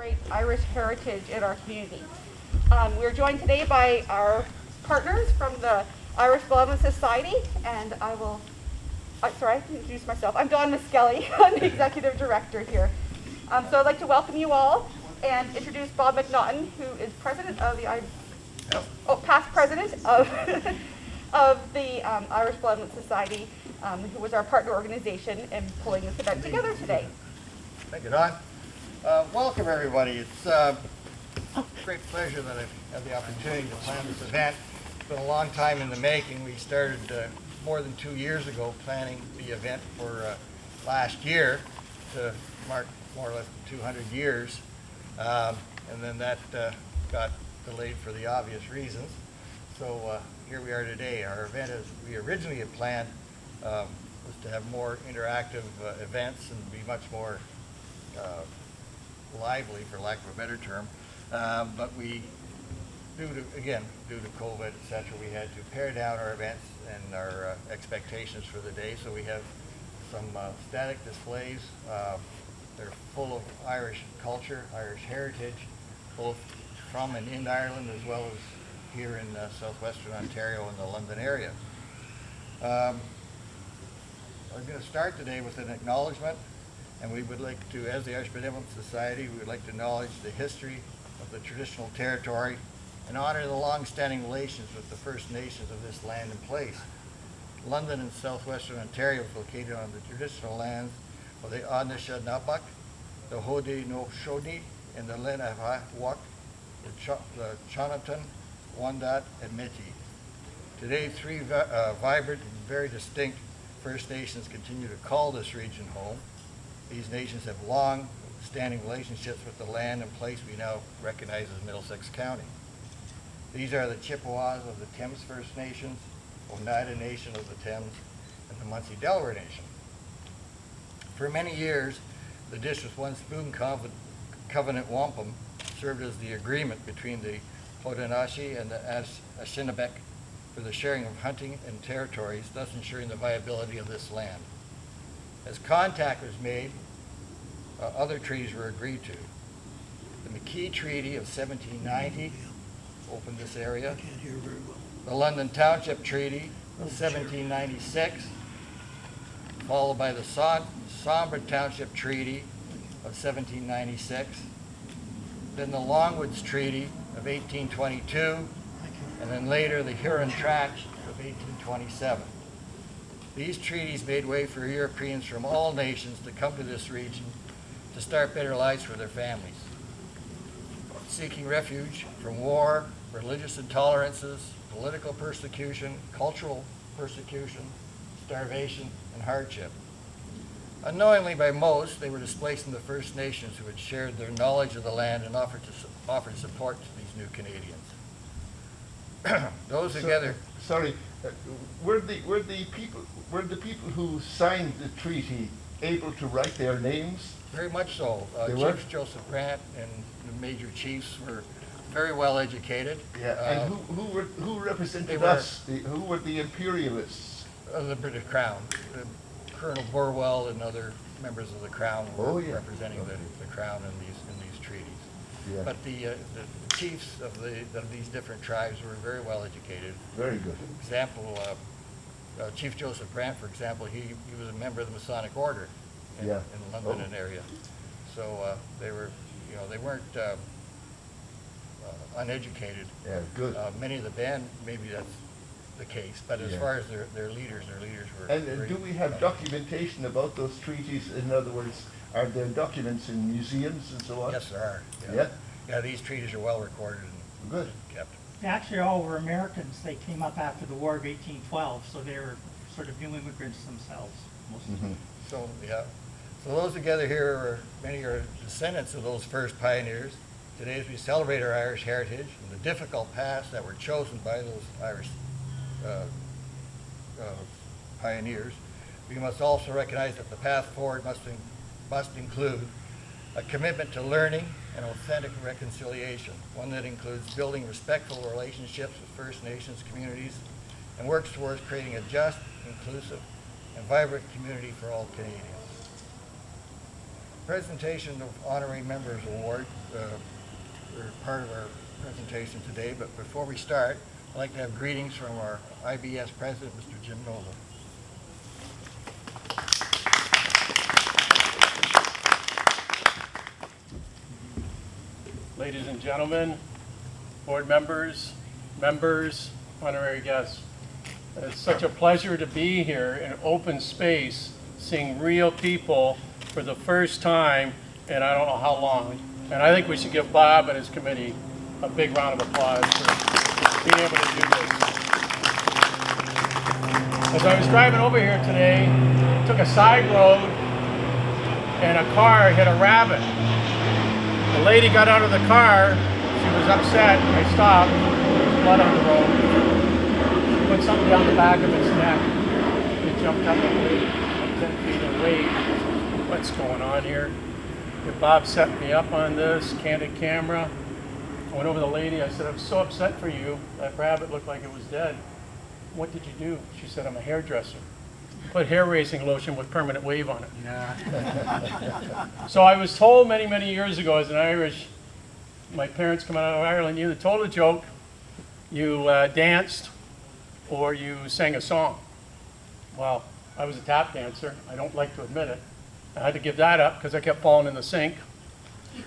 Great Irish heritage in our community. We're joined today by our partners from the Irish Benevolent Society, and I will, sorry, I have to introduce myself. I'm Dawn Miskelly, I'm the Executive Director here. So I'd like to welcome you all and introduce Bob McNaughton, who is President of the, past President of, of the Irish Benevolent Society, who was our partner organization in pulling this event together today. Thank you, Don. Welcome, everybody. It's a great pleasure that I've had the opportunity to plan this event. It's been a long time in the making. We started more than 2 years ago planning the event for last year to mark more or less 200 years. And then that got delayed for the obvious reasons. So here we are today. Our event, as we originally had planned, was to have more interactive events and be much more lively, for lack of a better term, but we, due to COVID, etc., we had to pare down our events and our expectations for the day. So we have some static displays. They're full of Irish culture, Irish heritage, both from and in Ireland, as well as here in Southwestern Ontario and the London area. I'm going to start today with an acknowledgement. And we would like to, as the Irish Benevolent Society, we would like to acknowledge the history of the traditional territory and honor the long-standing relations with the First Nations of this land and place. London and Southwestern Ontario is located on the traditional lands of the Anishinaabeg, the Haudenosaunee, no Shawnee, and the Lenape-Wak, the Chonatan, Wendat, and Métis. Today, three vibrant and very distinct First Nations continue to call this region home. These nations have long-standing relationships with the land and place we now recognize as Middlesex County. These are the Chippewas of the Thames First Nations, Oneida Nation of the Thames, and the Munsee Delaware Nation. For many years, the District 1 Spoon Covenant Wampum served as the agreement between the Haudenosaunee and the Anishinaabeg for the sharing of hunting and territories, thus ensuring the viability of this land. As contact was made, other treaties were agreed to. The McKee Treaty of 1790 opened this area. The London Township Treaty of 1796, followed by the Sombre Township Treaty of 1796, then the Longwoods Treaty of 1822, and then later the Huron Tract of 1827. These treaties made way for Europeans from all nations to come to this region to start better lives for their families. Seeking refuge from war, religious intolerances, political persecution, cultural persecution, starvation, and hardship. Unknowingly by most, they were displacing the First Nations who had shared their knowledge of the land and offered support to these new Canadians. Those together. Sorry. Were the people who signed the treaty able to write their names? Very much so. Chief Joseph Brant and the major chiefs were very well educated. Yeah. And who represented us? Who were the imperialists? The British Crown. Colonel Burwell and other members of the Crown were representing the Crown in these treaties. Yeah. But the chiefs of these different tribes were very well educated. Very good. For example, Chief Joseph Brant, for example, he was a member of the Masonic Order in London and area. So they weren't uneducated. Yeah, good. Many of the band, maybe that's the case, but as far as their leaders were. And do we have documentation about those treaties? In other words, are there documents in museums and so on? Yes, there are. Yeah, these treaties are well recorded and good kept. They actually all were Americans. They came up after the War of 1812, so they were sort of new immigrants themselves. Mm-hmm. So those together here are many are descendants of those first pioneers. Today, as we celebrate our Irish heritage and the difficult paths that were chosen by those Irish pioneers, we must also recognize that the path forward must include a commitment to learning and authentic reconciliation, one that includes building respectful relationships with First Nations communities and works towards creating a just, inclusive, and vibrant community for all Canadians. presentation of Honorary Members Award are part of our presentation today, but before we start, I'd like to have greetings from our IBS President, Mr. Jim Noble. Ladies and gentlemen, board members, honorary guests, it's such a pleasure to be here in open space, seeing real people for the first time in I don't know how long. And I think we should give Bob and his committee a big round of applause for being able to do this. As I was driving over here today, took a side road and a car hit a rabbit. The lady got out of the car, she was upset, I stopped, there was blood on the road. She put something down the back of its neck. It jumped up and weighed 10 feet in weight. What's going on here? Bob set me up on this, candid camera. I went over to the lady, I said, I'm so upset for you. That rabbit looked like it was dead. What did you do? She said, I'm a hairdresser. Put hair raising lotion with permanent wave on it. Yeah. So I was told many, many years ago as an Irish, my parents come out of Ireland, you either told a joke, you danced, or you sang a song. Well, I was a tap dancer. I don't like to admit it. I had to give that up because I kept falling in the sink.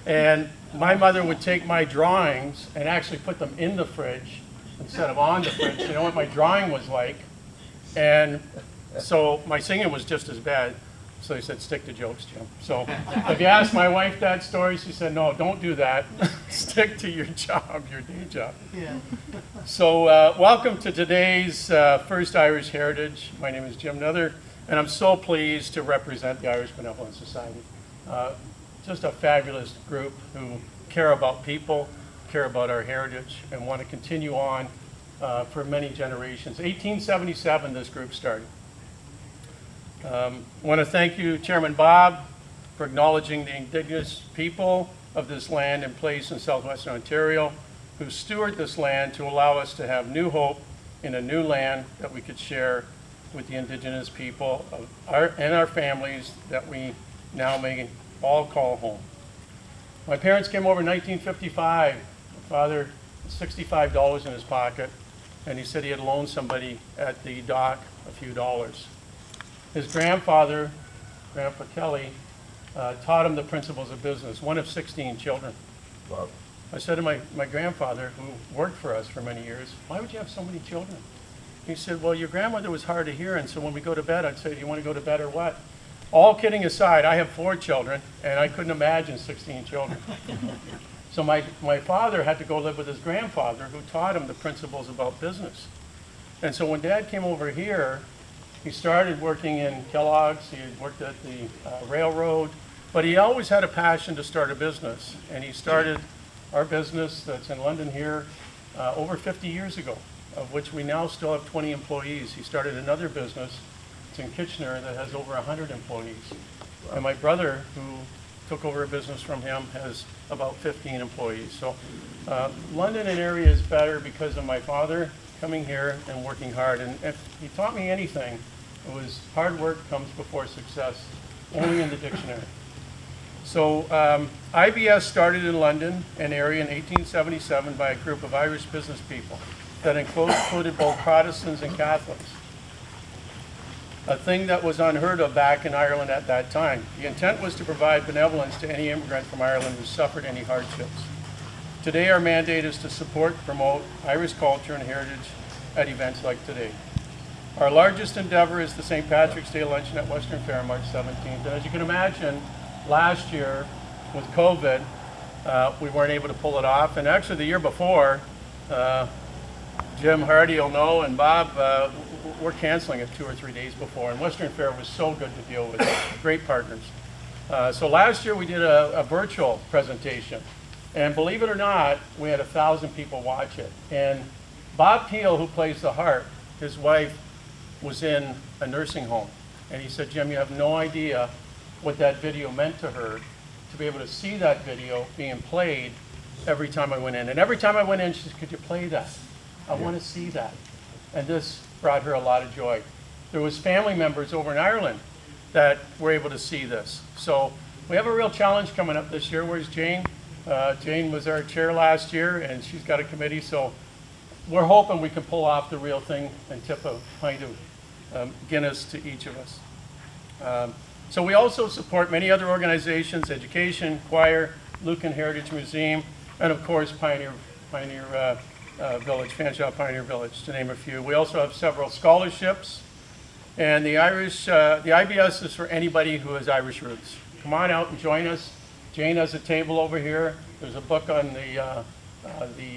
And my mother would take my drawings and actually put them in the fridge instead of on the fridge. You know what my drawing was like. And so my singing was just as bad. So he said, stick to jokes, Jim. So if you ask my wife that story, she said, no, don't do that. Stick to your job, your day job. Yeah. So welcome to today's First Irish Heritage. My name is Jim Nuther, and I'm so pleased to represent the Irish Benevolent Society. Just a fabulous group who care about people, care about our heritage, and want to continue on for many generations. 1877, this group started. I want to thank you, Chairman Bob, for acknowledging the Indigenous people of this land and place in Southwestern Ontario, who steward this land to allow us to have new hope in a new land that we could share with the Indigenous people and our families that we now may all call home. My parents came over in 1955. My father had $65 in his pocket, and he said he had loaned somebody at the dock a few dollars. His grandfather, Grandpa Kelly, taught him the principles of business, one of 16 children. Wow. I said to my grandfather, who worked for us for many years, why would you have so many children? He said, well, your grandmother was hard of hearing, so when we go to bed, I'd say, do you want to go to bed or what? All kidding aside, I have 4 children, and I couldn't imagine 16 children. So my father had to go live with his grandfather, who taught him the principles about business. And so when Dad came over here, he started working in Kellogg's. He had worked at the railroad, but he always had a passion to start a business. And he started our business that's in London here over 50 years ago, of which we now still have 20 employees. He started another business. It's in Kitchener that has over 100 employees. Wow. And my brother, who took over a business from him, has about 15 employees. So London and area is better because of my father coming here and working hard. And if he taught me anything, it was hard work comes before success, only in the dictionary. So IBS started in London and area in 1877 by a group of Irish business people that included both Protestants and Catholics, a thing that was unheard of back in Ireland at that time. The intent was to provide benevolence to any immigrant from Ireland who suffered any hardships. Today our mandate is to support, promote Irish culture and heritage at events like today. Our largest endeavor is the St. Patrick's Day luncheon at Western Fair, March 17th. And as you can imagine, last year with COVID, we weren't able to pull it off. And actually the year before, Jim Hardy will know, and Bob, we're canceling it 2 or 3 days before. And Western Fair was so good to deal with, great partners. So last year we did a virtual presentation. And believe it or not, we had 1,000 people watch it. And Bob Peel, who plays the harp, his wife was in a nursing home. And he said, Jim, you have no idea what that video meant to her, to be able to see that video being played every time I went in. And every time I went in, she said, could you play that? I want to see that. And this brought her a lot of joy. There was family members over in Ireland that were able to see this. So we have a real challenge coming up this year. Where's Jane? Jane was our chair last year, and she's got a committee, so we're hoping we can pull off the real thing and tip a pint of Guinness to each of us. So we also support many other organizations, education, choir, Lucan Heritage Museum, and of course Pioneer Village, Fanshawe Pioneer Village, to name a few. We also have several scholarships, and the IBS is for anybody who has Irish roots. Come on out and join us. Jane has a table over here. There's a book on the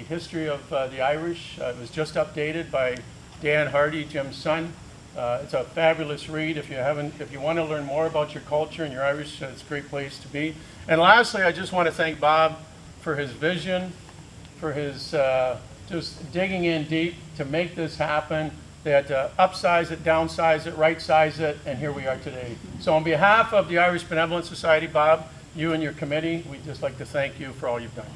history of the Irish. It was just updated by Dan Hardy, Jim's son. It's a fabulous read. If you want to learn more about your culture and your Irish, it's a great place to be. And lastly, I just want to thank Bob for his vision, for his just digging in deep to make this happen. They had to upsize it, downsize it, right-size it, and here we are today. So on behalf of the Irish Benevolent Society, Bob, you and your committee, we'd just like to thank you for all you've done.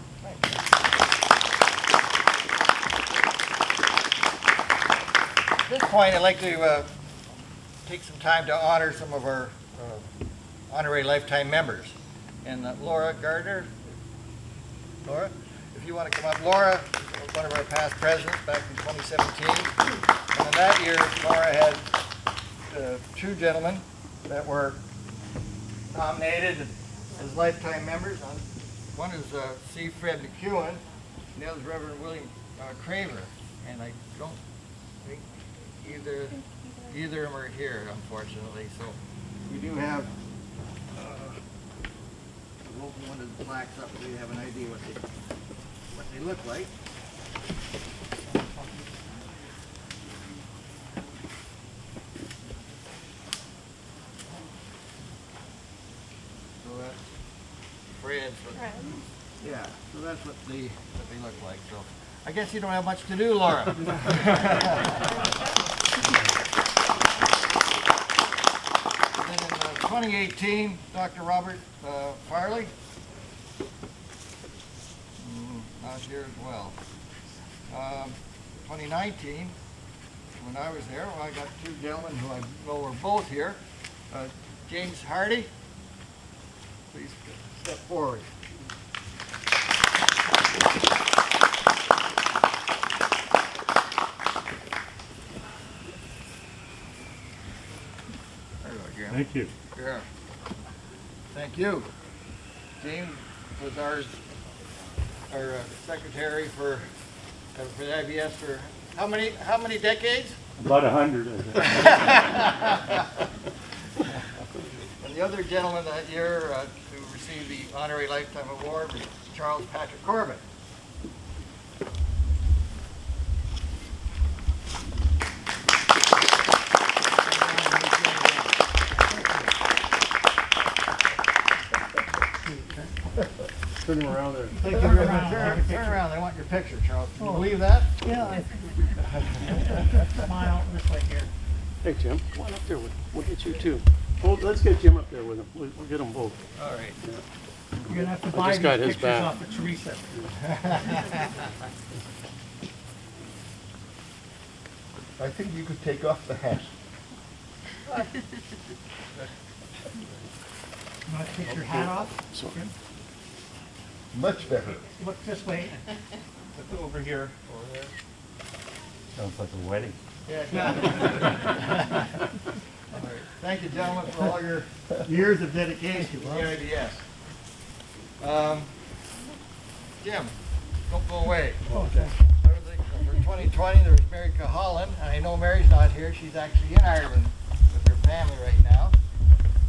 At this point, I'd like to take some time to honor some of our honorary lifetime members. And Laura Gardner, Laura, if you want to come up. Laura was one of our past presidents back in 2017. And in that year, Laura had two gentlemen that were nominated as lifetime members. One is C. Fred McEwen, and the other is Reverend William Craver. And I don't think either of them are here, unfortunately. So we do have we'll open one of the plaques up so you have an idea what they look like. So that's Fred's. Yeah, so that's what they look like. So I guess you don't have much to do, Laura. And then in 2018, Dr. Robert Farley, not here as well. 2019, when I was there, well, I got two gentlemen who I know are both here. James Hardy, please step forward. There you go, Jim. Thank you. Yeah. Thank you. James was our secretary for the IBS for how many decades? About 100, I think. And the other gentleman that year to receive the honorary lifetime award was Charles Patrick Corbett. Turn him around there. Thank you very much. Turn around. I want your picture, Charles. Can you believe that? Yeah. Smile this way here. Hey, Jim, come on up there. We'll get you too. Well, let's get Jim up there with him. We'll get them both. All right. You're gonna have to buy just got these his pictures back. off of Teresa. I think you could take off the hat. You want to take your hat off? Sorry. Jim? Much better. Look this way. Look over here. Sounds like a wedding. Yeah. All right. Thank you, gentlemen, for all your Years of dedication. the IBS. Jim, don't go away. Oh, okay. For 2020, there was Mary Cahalan, and I know Mary's not here. She's actually in Ireland with her family right now.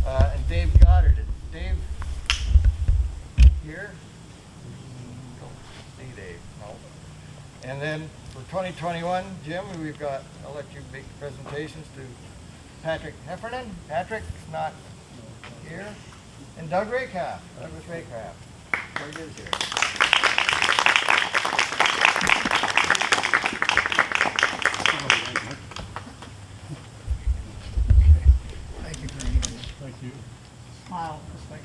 And Dave Goddard. Is Dave here? Don't see Dave. No. And then for 2021, Jim, we've got, I'll let you make presentations to Patrick Heffernan. Patrick's not here. And Doug Raycraft. Douglas Raycraft. Doug is here. Thank you very much. Thank you. Smile this way.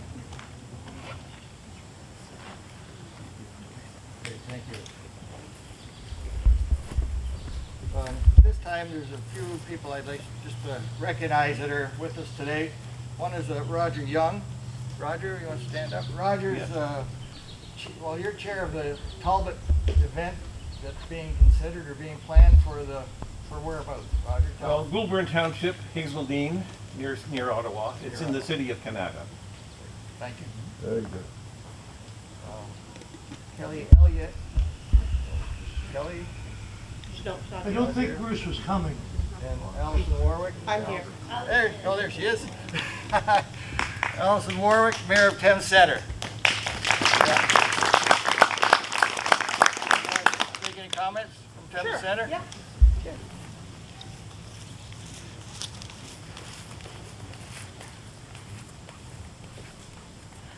Okay, thank you. This time there's a few people I'd like just to recognize that are with us today. One is Roger Young. Roger, you want to stand up? Roger's, well, you're chair of the Talbot event that's being considered or being planned for whereabouts, Roger? Well, Goulburn Township, Hazeldean, near Ottawa. It's in the city of Canada. Thank you. Very good. Kelly Elliott. Kelly I don't think Bruce was coming. and Alison Warwick. I'm here. There she is. Alison Warwick, Mayor of Thames Centre. Make any comments from Thames Centre? Yeah.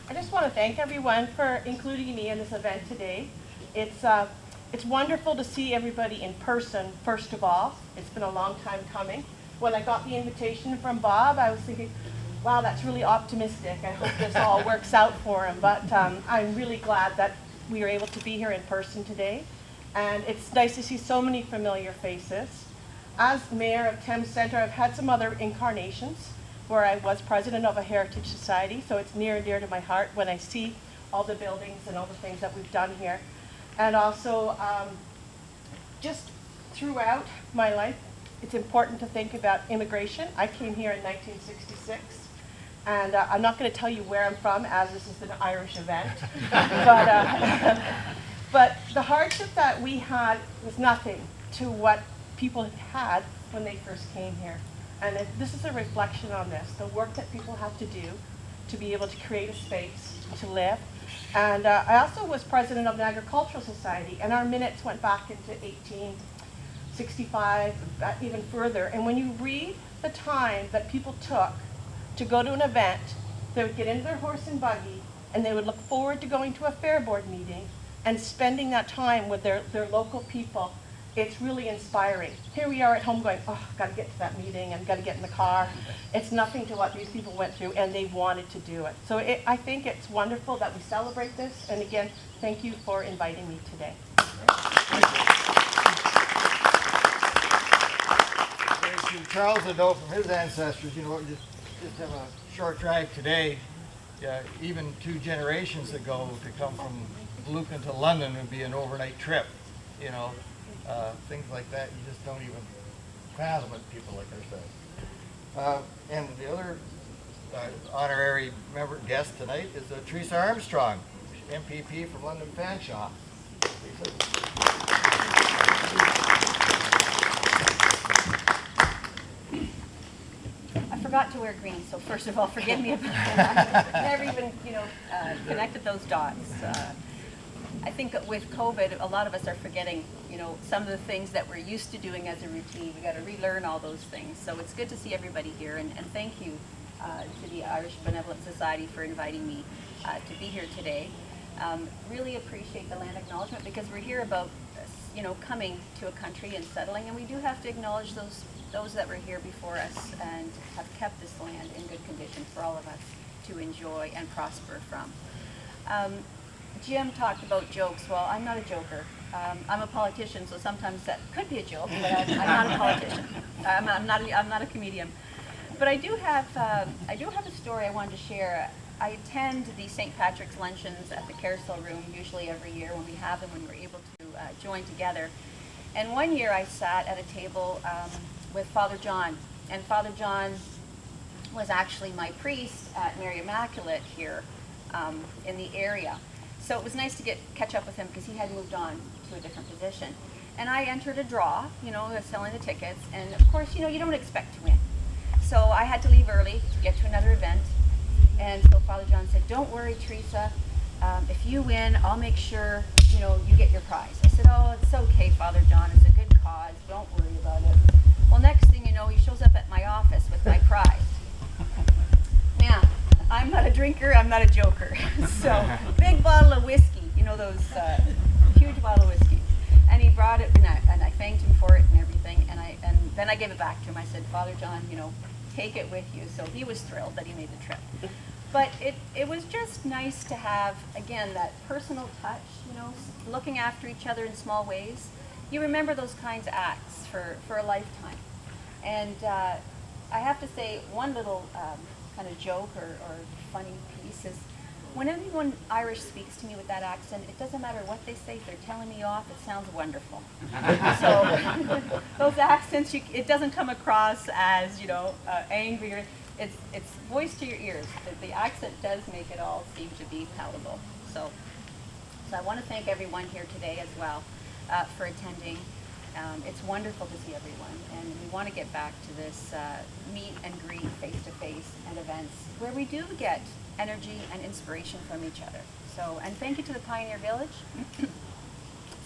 I just want to thank everyone for including me in this event today. It's wonderful to see everybody in person, first of all. It's been a long time coming. When I got the invitation from Bob, I was thinking, wow, that's really optimistic. I hope this all works out for him. But I'm really glad that we are able to be here in person today. And it's nice to see so many familiar faces. As mayor of Thames Centre, I've had some other incarnations where I was president of a heritage society, so it's near and dear to my heart when I see all the buildings and all the things that we've done here. And also, just throughout my life, it's important to think about immigration. I came here in 1966, and I'm not going to tell you where I'm from, as this is an Irish event. But the hardship that we had was nothing to what people had when they first came here. And this is a reflection on this, the work that people have to do to be able to create a space to live. And I also was president of an agricultural society, and our minutes went back into 1865, even further. And when you read the time that people took to go to an event, they would get into their horse and buggy, and they would look forward to going to a fair board meeting and spending that time with their local people. It's really inspiring. Here we are at home going, oh, I've got to get to that meeting and got to get in the car. It's nothing to what these people went through, and they wanted to do it. So I think it's wonderful that we celebrate this. And again, thank you for inviting me today. Charles would know from his ancestors, you know, just have a short drive today, even 2 generations ago, to come from Lucan to London would be an overnight trip, you know. Things like that, you just don't even fathom it, people like ourselves. And the other honorary guest tonight is Teresa Armstrong, MPP from London Fanshawe. I forgot to wear green, so first of all, forgive me about that. Never even, connected those dots. I think with COVID, a lot of us are forgetting, some of the things that we're used to doing as a routine. We got to relearn all those things. So it's good to see everybody here, and thank you to the Irish Benevolent Society for inviting me to be here today. Really appreciate the land acknowledgement, because we're here about, coming to a country and settling, and we do have to acknowledge those that were here before us and have kept this land in good condition for all of us to enjoy and prosper from. Jim talked about jokes. Well, I'm not a joker. I'm a politician, so sometimes that could be a joke, but I'm not a politician. I'm not a comedian. But I do have a story I wanted to share. I attend the St. Patrick's luncheons at the Carousel Room usually every year when we have them, when we're able to join together. And one year I sat at a table with Father John, and Father John was actually my priest at Mary Immaculate here in the area. So it was nice to catch up with him, because he had moved on to a different position. And I entered a draw, selling the tickets, and of course, you don't expect to win. So I had to leave early to get to another event. And so Father John said, don't worry, Teresa, if you win, I'll make sure, you get your prize. I said, oh, it's okay, Father John, it's a good cause, don't worry about it. Well, next thing you know, he shows up at my office with my prize. Now, I'm not a drinker, I'm not a joker. So, big bottle of whiskey, those huge bottle of whiskey. And he brought it, and I thanked him for it and everything, and then I gave it back to him. I said, Father John, take it with you. So he was thrilled that he made the trip. But it was just nice to have, again, that personal touch, looking after each other in small ways. You remember those kinds of acts for a lifetime. And I have to say, one little kind of joke or funny piece is when anyone Irish speaks to me with that accent, it doesn't matter what they say, if they're telling me off, it sounds wonderful. So those accents, it doesn't come across as, angry. Or, it's voice to your ears. The accent does make it all seem to be palatable. So I want to thank everyone here today as well for attending. It's wonderful to see everyone, and we want to get back to this meet and greet face-to-face and events where we do get energy and inspiration from each other. So, and thank you to the Pioneer Village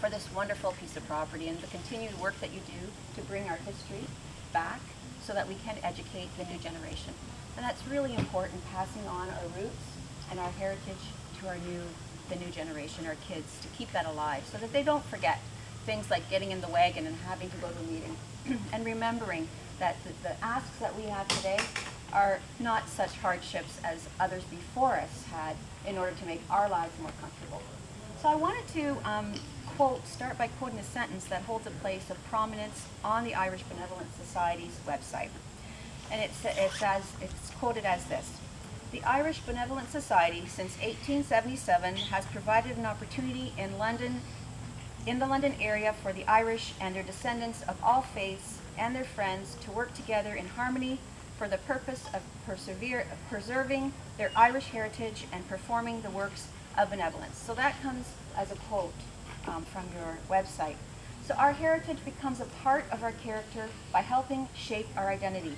for this wonderful piece of property and the continued work that you do to bring our history back so that we can educate the new generation. And that's really important, passing on our roots and our heritage to the new generation, our kids, to keep that alive so that they don't forget things like getting in the wagon and having to go to a meeting and remembering that the asks that we have today are not such hardships as others before us had in order to make our lives more comfortable. So I wanted to start by quoting a sentence that holds a place of prominence on the Irish Benevolent Society's website. And it's quoted as this: "The Irish Benevolent Society since 1877 has provided an opportunity in the London area for the Irish and their descendants of all faiths and their friends to work together in harmony for the purpose of preserving their Irish heritage and performing the works of benevolence." So that comes as a quote from your website. So our heritage becomes a part of our character by helping shape our identity.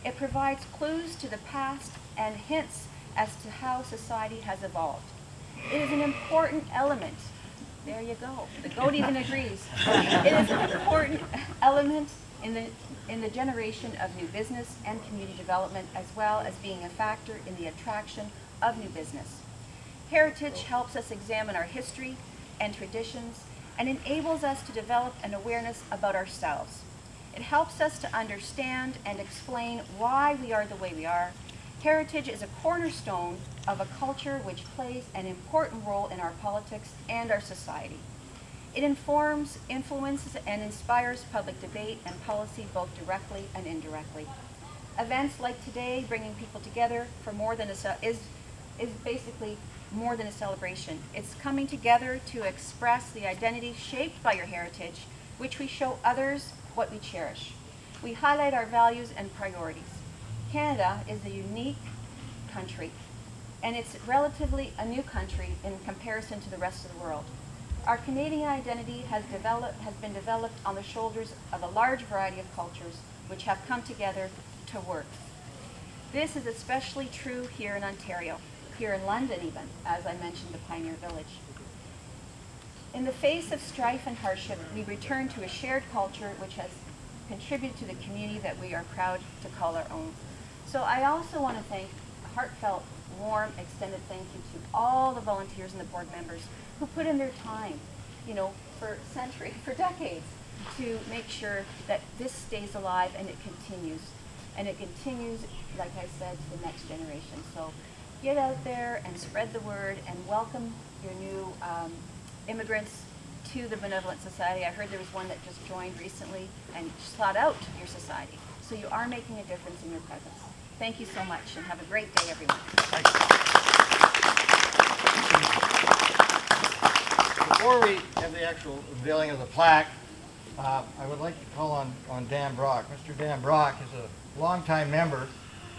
It provides clues to the past and hints as to how society has evolved. It is an important element. There you go. The goat even agrees. It is an important element in the generation of new business and community development, as well as being a factor in the attraction of new business. Heritage helps us examine our history and traditions and enables us to develop an awareness about ourselves. It helps us to understand and explain why we are the way we are. Heritage is a cornerstone of a culture which plays an important role in our politics and our society. It informs, influences, and inspires public debate and policy both directly and indirectly. Events like today, bringing people together for more than is basically more than a celebration. It's coming together to express the identity shaped by your heritage, which we show others what we cherish. We highlight our values and priorities. Canada is a unique country, and it's relatively a new country in comparison to the rest of the world. Our Canadian identity has been developed on the shoulders of a large variety of cultures which have come together to work. This is especially true here in Ontario, here in London even, as I mentioned, the Pioneer Village. In the face of strife and hardship, we return to a shared culture which has contributed to the community that we are proud to call our own. So I also want to thank a heartfelt, warm, extended thank you to all the volunteers and the board members who put in their time, for decades, to make sure that this stays alive and it continues. And it continues, like I said, to the next generation. So get out there and spread the word and welcome your new immigrants to the Benevolent Society. I heard there was one that just joined recently and sought out your society. So you are making a difference in your presence. Thank you so much, and have a great day, everyone. Before we have the actual unveiling of the plaque, I would like to call on Dan Brock. Mr. Dan Brock is a longtime member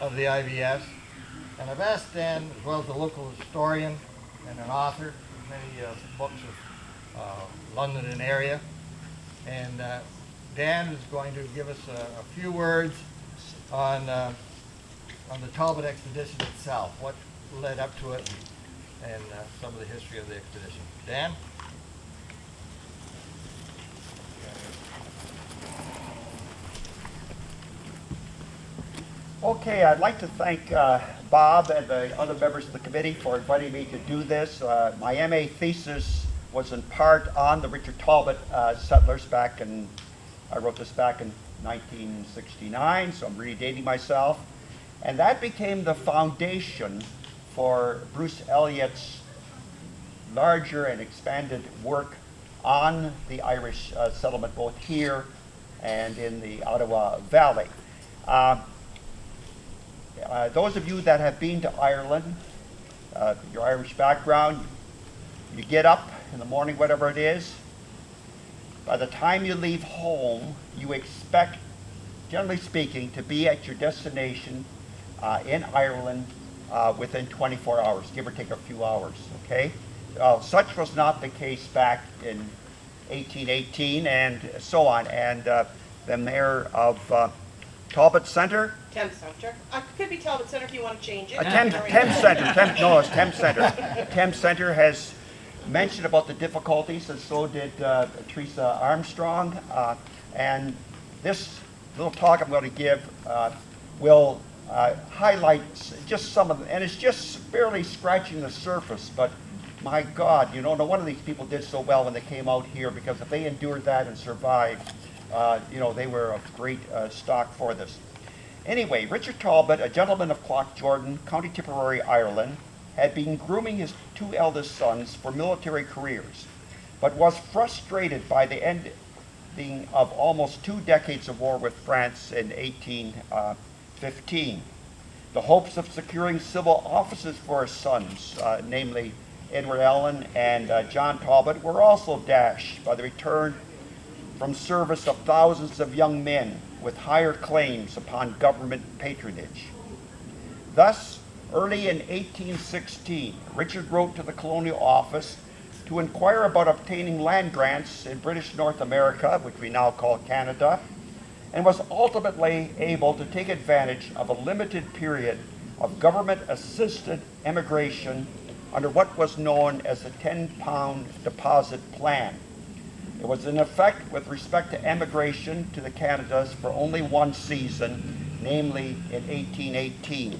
of the IVS, and I've asked Dan, as well as a local historian and an author of many books of London and area, and Dan is going to give us a few words on the Talbot Expedition itself, what led up to it, and some of the history of the expedition. Dan? Okay, I'd like to thank Bob and the other members of the committee for inviting me to do this. My MA thesis was in part on the Richard Talbot settlers I wrote this back in 1969, so I'm redating myself. And that became the foundation for Bruce Elliott's larger and expanded work on the Irish settlement, both here and in the Ottawa Valley. those of you that have been to Ireland, your Irish background, you get up in the morning, whatever it is. By the time you leave home, you expect, generally speaking, to be at your destination in Ireland within 24 hours, give or take a few hours, okay? Such was not the case back in 1818 and so on. And the mayor of Talbot Centre. Thames Centre. Could be Talbot Centre if you want to change it. Thames Centre. No, it's Thames Centre. Thames Centre has mentioned about the difficulties, and so did Teresa Armstrong. And this little talk I'm going to give will highlight just some of them, and it's just barely scratching the surface. But my God, you know, no wonder these people did so well when they came out here, because if they endured that and survived, you know, they were of great stock for this. Anyway, Richard Talbot, a gentleman of Plaque, Jordan, County Tipperary, Ireland, had been grooming his two eldest sons for military careers, but was frustrated by the ending of almost 2 decades of war with France in 1815. The hopes of securing civil offices for his sons, namely Edward Allen and John Talbot, were also dashed by the return from service of thousands of young men with higher claims upon government patronage. Thus, early in 1816, Richard wrote to the Colonial Office to inquire about obtaining land grants in British North America, which we now call Canada, and was ultimately able to take advantage of a limited period of government-assisted emigration under what was known as the 10-pound deposit plan. It was in effect with respect to emigration to the Canadas for only one season, namely in 1818.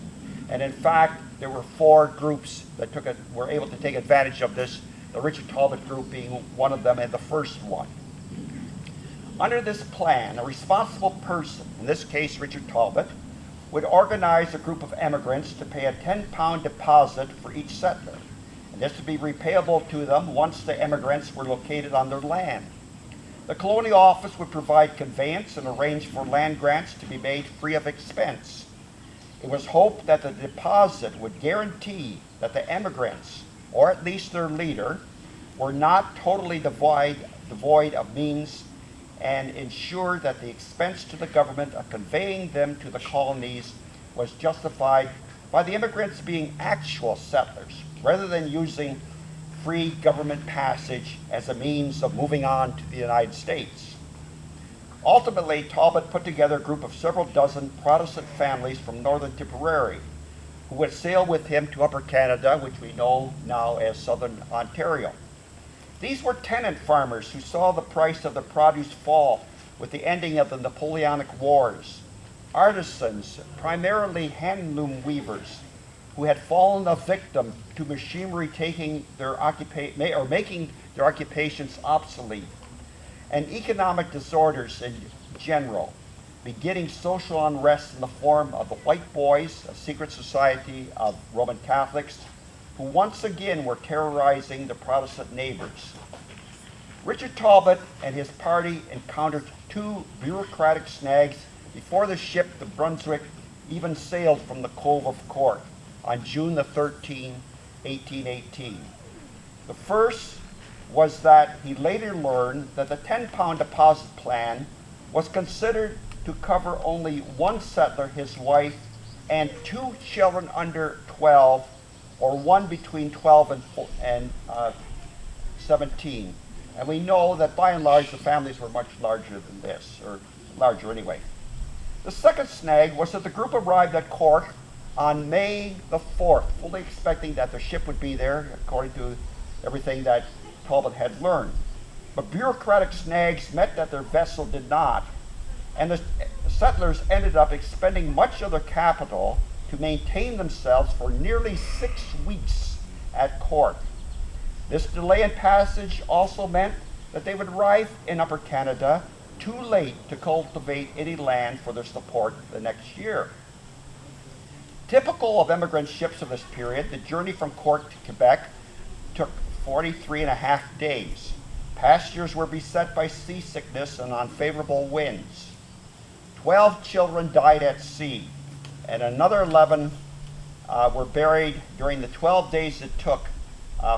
And in fact, there were 4 groups that were able to take advantage of this, the Richard Talbot group being one of them and the first one. Under this plan, a responsible person, in this case Richard Talbot, would organize a group of emigrants to pay a 10-pound deposit for each settler, and this to be repayable to them once the emigrants were located on their land. The Colonial Office would provide conveyance and arrange for land grants to be made free of expense. It was hoped that the deposit would guarantee that the emigrants, or at least their leader, were not totally devoid of means, and ensure that the expense to the government of conveying them to the colonies was justified by the immigrants being actual settlers, rather than using free government passage as a means of moving on to the United States. Ultimately, Talbot put together a group of several dozen Protestant families from northern Tipperary who would sail with him to Upper Canada, which we know now as Southern Ontario. These were tenant farmers who saw the price of their produce fall with the ending of the Napoleonic Wars. Artisans, primarily handloom weavers, who had fallen a victim to machinery making their occupations obsolete, and economic disorders in general, beginning social unrest in the form of the White Boys, a secret society of Roman Catholics, who once again were terrorizing the Protestant neighbors. Richard Talbot and his party encountered 2 bureaucratic snags before the ship, the Brunswick, even sailed from the Cove of Cork on June the 13th, 1818. The first was that he later learned that the 10-pound deposit plan was considered to cover only one settler, his wife, and 2 children under 12, or one between 12 and 17. And we know that by and large the families were much larger than this, or larger anyway. The second snag was that the group arrived at Cork on May the 4th, fully expecting that the ship would be there, according to everything that Talbot had learned. But bureaucratic snags meant that their vessel did not, and the settlers ended up expending much of their capital to maintain themselves for nearly 6 weeks at Cork. This delay in passage also meant that they would arrive in Upper Canada too late to cultivate any land for their support the next year. Typical of emigrant ships of this period, the journey from Cork to Quebec took 43.5 days. Passengers were beset by seasickness and unfavorable winds. 12 children died at sea. and another 11 were buried during the 12 days it took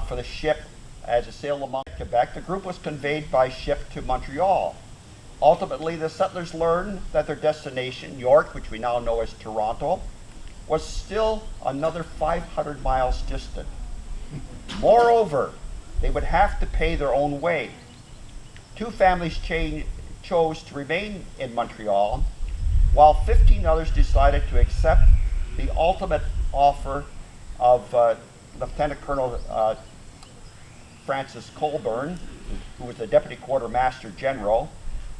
for the ship as it sailed along Quebec. The group was conveyed by ship to Montreal. Ultimately, the settlers learned that their destination, York, which we now know as Toronto, was still another 500 miles distant. Moreover, they would have to pay their own way. 2 families chose to remain in Montreal, while 15 others decided to accept the ultimate offer of Lieutenant Colonel Francis Colburn, who was the Deputy Quartermaster General,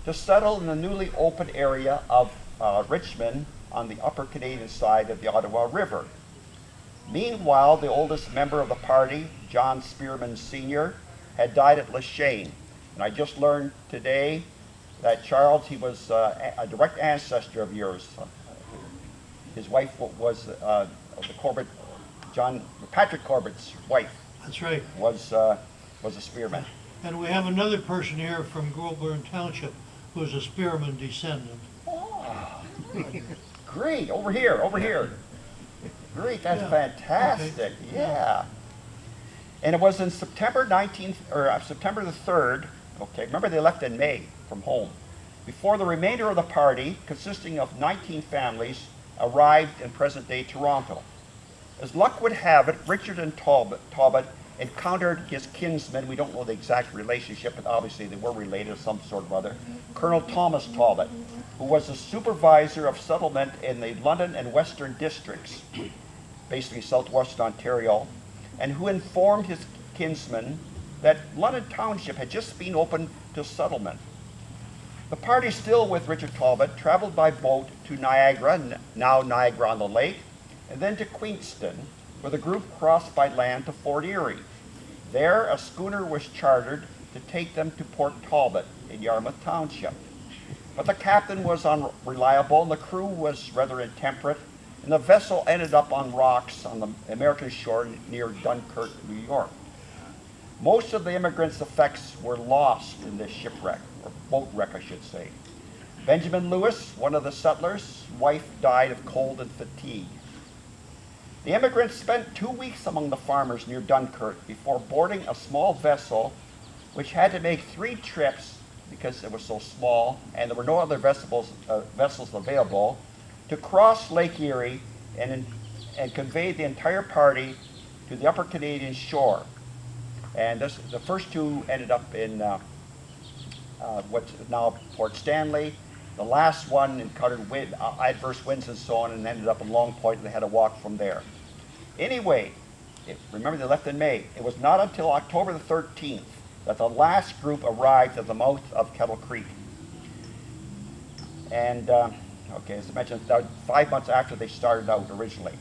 to settle in the newly opened area of Richmond on the upper Canadian side of the Ottawa River. Meanwhile, the oldest member of the party, John Spearman Sr., had died at Lachine. And I just learned today that Charles, he was a direct ancestor of yours. His wife was the Corbett, Patrick Corbett's wife. That's right. Was a spearman. And we have another person here from Goulburn Township who is a spearman descendant. Oh, great. Over here. Great, that's fantastic. Okay. Yeah. And it was in September the 3rd, okay, remember they left in May from home, before the remainder of the party, consisting of 19 families, arrived in present-day Toronto. As luck would have it, Richard and Talbot encountered his kinsman. We don't know the exact relationship, but obviously they were related of some sort of other, Colonel Thomas Talbot, who was the supervisor of settlement in the London and Western districts, basically Southwestern Ontario, and who informed his kinsman that London Township had just been opened to settlement. The party, still with Richard Talbot, traveled by boat to Niagara, now Niagara-on-the-Lake, and then to Queenston, where the group crossed by land to Fort Erie. There, a schooner was chartered to take them to Port Talbot in Yarmouth Township. But the captain was unreliable, and the crew was rather intemperate, and the vessel ended up on rocks on the American shore near Dunkirk, New York. Most of the immigrants' effects were lost in this shipwreck, or boat wreck, I should say. Benjamin Lewis, one of the settlers' wife, died of cold and fatigue. The immigrants spent 2 weeks among the farmers near Dunkirk before boarding a small vessel which had to make 3 trips because it was so small and there were no other vessels available to cross Lake Erie and convey the entire party to the upper Canadian shore. And the first 2 ended up in what's now Port Stanley. The last one encountered adverse winds and so on and ended up in Long Point, and they had to walk from there. Anyway, remember they left in May. It was not until October the 13th that the last group arrived at the mouth of Kettle Creek. And, okay, as I mentioned, 5 months after they started out originally.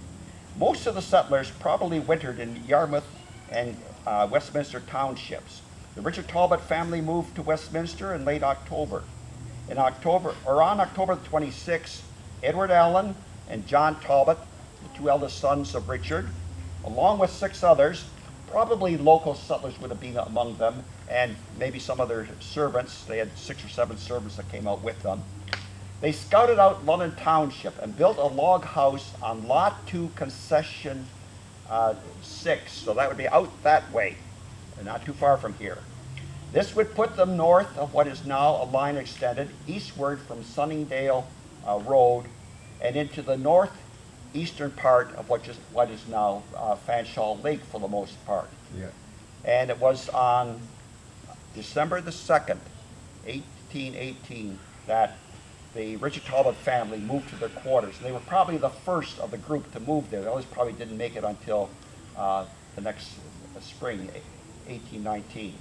Most of the settlers probably wintered in Yarmouth and Westminster townships. The Richard Talbot family moved to Westminster in late October. On October the 26th, Edward Allen and John Talbot, the 2 eldest sons of Richard, along with 6 others, probably local settlers would have been among them, and maybe some other servants. They had 6 or 7 servants that came out with them. They scouted out London Township and built a log house on Lot 2 Concession 6, so that would be out that way, and not too far from here. This would put them north of what is now a line extended eastward from Sunningdale Road and into the northeastern part of what is now Fanshawe Lake for the most part. Yeah. And it was on December the 2nd, 1818, that the Richard Talbot family moved to their quarters. They were probably the first of the group to move there. The others probably didn't make it until the next spring, 1819.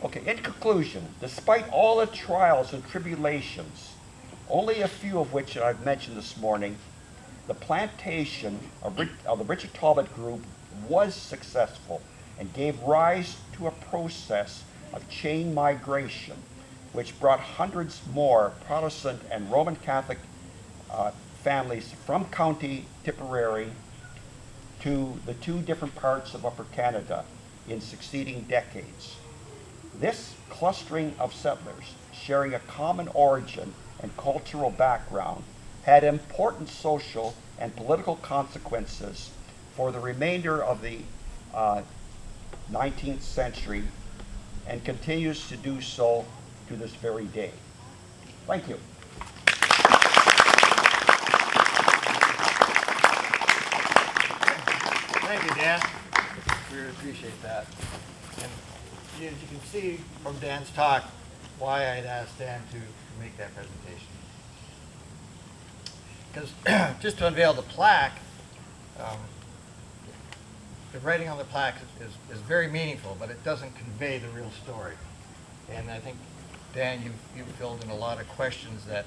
Okay, in conclusion, despite all the trials and tribulations, only a few of which I've mentioned this morning, the plantation of the Richard Talbot group was successful and gave rise to a process of chain migration, which brought hundreds more Protestant and Roman Catholic families from County Tipperary to the 2 different parts of Upper Canada in succeeding decades. This clustering of settlers, sharing a common origin and cultural background, had important social and political consequences for the remainder of the 19th century and continues to do so to this very day. Thank you. Thank you, Dan. We really appreciate that. And as you can see from Dan's talk, why I had asked Dan to make that presentation. Because just to unveil the plaque, the writing on the plaque is very meaningful, but it doesn't convey the real story. And I think, Dan, you filled in a lot of questions that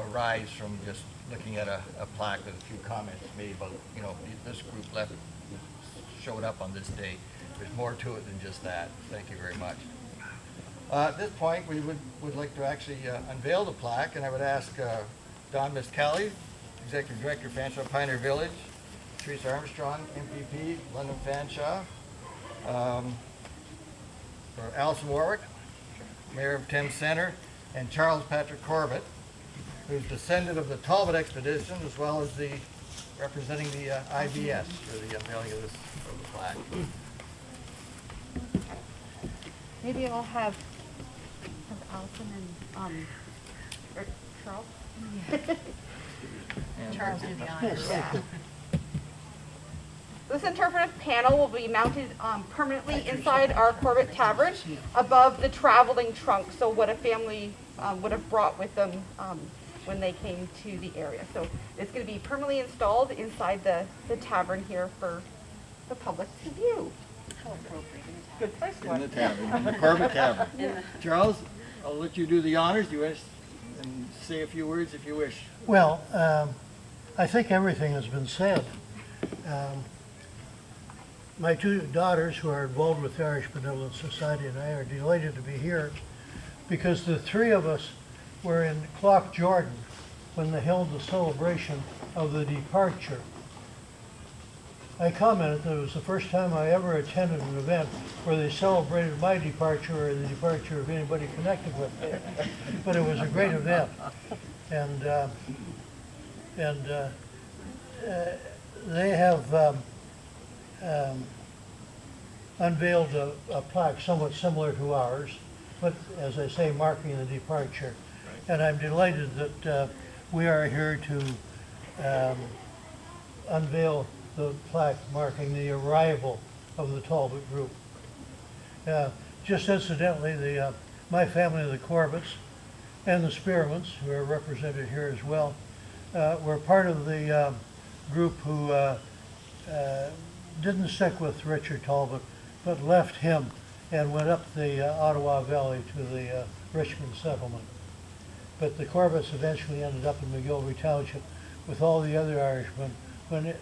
arise from just looking at a plaque with a few comments made about, this group showed up on this date. There's more to it than just that. Thank you very much. At this point, we would like to actually unveil the plaque, and I would ask Don Miscali, Executive Director, Fanshawe Pioneer Village, Teresa Armstrong, MPP, London Fanshawe, or Alison Warwick, Mayor of Thames Centre, and Charles Patrick Corbett, who's descendant of the Talbot Expedition, as well as the representing the IBS for the unveiling of the plaque. Maybe I'll have Allison and or Charles. Charles do the honors. Yeah. This interpretive panel will be mounted permanently inside our Corbett Tavern above the traveling trunk, so what a family would have brought with them when they came to the area. So it's going to be permanently installed inside the tavern here for the public to view. How appropriate. Good place for In the it. tavern, in the Corbett Tavern. Charles, I'll let you do the honors. You wish, and say a few words if you wish. Well, I think everything has been said. My two daughters, who are involved with the Irish Benevolent Society, and I are delighted to be here because the three of us were in Plaque, Jordan, when they held the celebration of the departure. I commented that it was the first time I ever attended an event where they celebrated my departure or the departure of anybody connected with it. But it was a great event. And they have unveiled a plaque somewhat similar to ours, but as I say, marking the departure. And I'm delighted that we are here to unveil the plaque marking the arrival of the Talbot group. Just incidentally, my family, the Corbetts, and the Spearmans, who are represented here as well, were part of the group who didn't stick with Richard Talbot, but left him and went up the Ottawa Valley to the Richmond settlement. But the Corbetts eventually ended up in McGilvery Township with all the other Irishmen when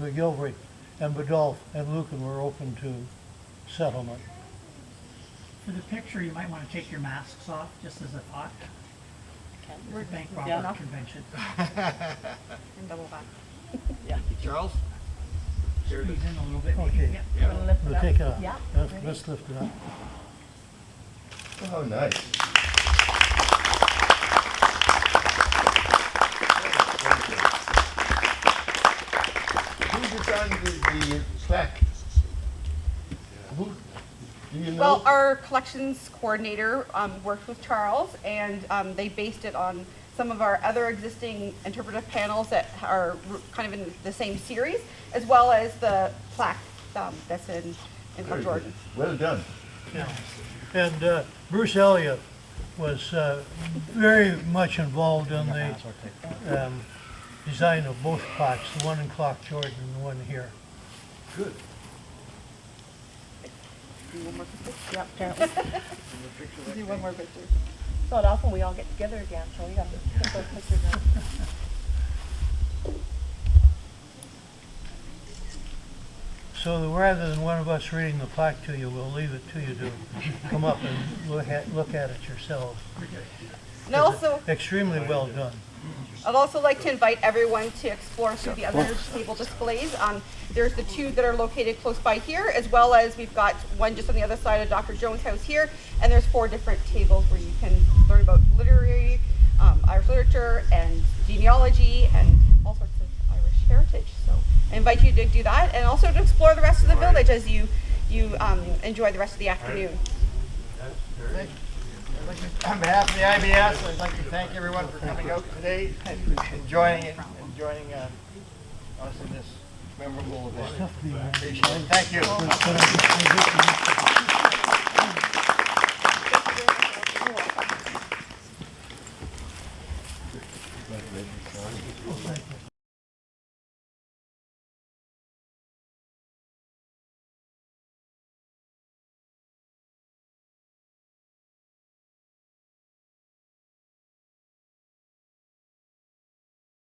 McGilvery and Benevolent and Lucan were open to settlement. For the picture, you might want to take your masks off, just as a thought. We're at Bank Yeah. Robert Convention. And double back. Charles? Squeeze in a little bit. Okay. Yeah. We'll take it off. Yeah. Let's lift it up. Oh, nice. Who designed the plaque? Who, do you know? Well, our collections coordinator worked with Charles, and they based it on some of our other existing interpretive panels that are kind of in the same series, as well as the plaque that's in Very Jordan. good. Well done. Yeah. And Bruce Elliott was very much involved in the design of both plaques, the one in Plaque, Jordan, and the one here. Good. Do one more picture? Yeah, apparently. Do one more picture. It's not often we all get together again, so we got to put those pictures in. So rather than one of us reading the plaque to you, we'll leave it to you to come up and look at it yourselves. And also, Extremely well done. I'd also like to invite everyone to explore through the other table displays. There's the two that are located close by here, as well as we've got one just on the other side of Dr. Jones' house here, and there's 4 different tables where you can learn about literary Irish literature and genealogy and all sorts of Irish heritage. So I invite you to do that and also to explore the rest of the village as you enjoy the rest of the afternoon. On behalf of the IBS, I'd like to thank everyone for coming out today and joining us in this memorable event. Appreciate it. Thank you.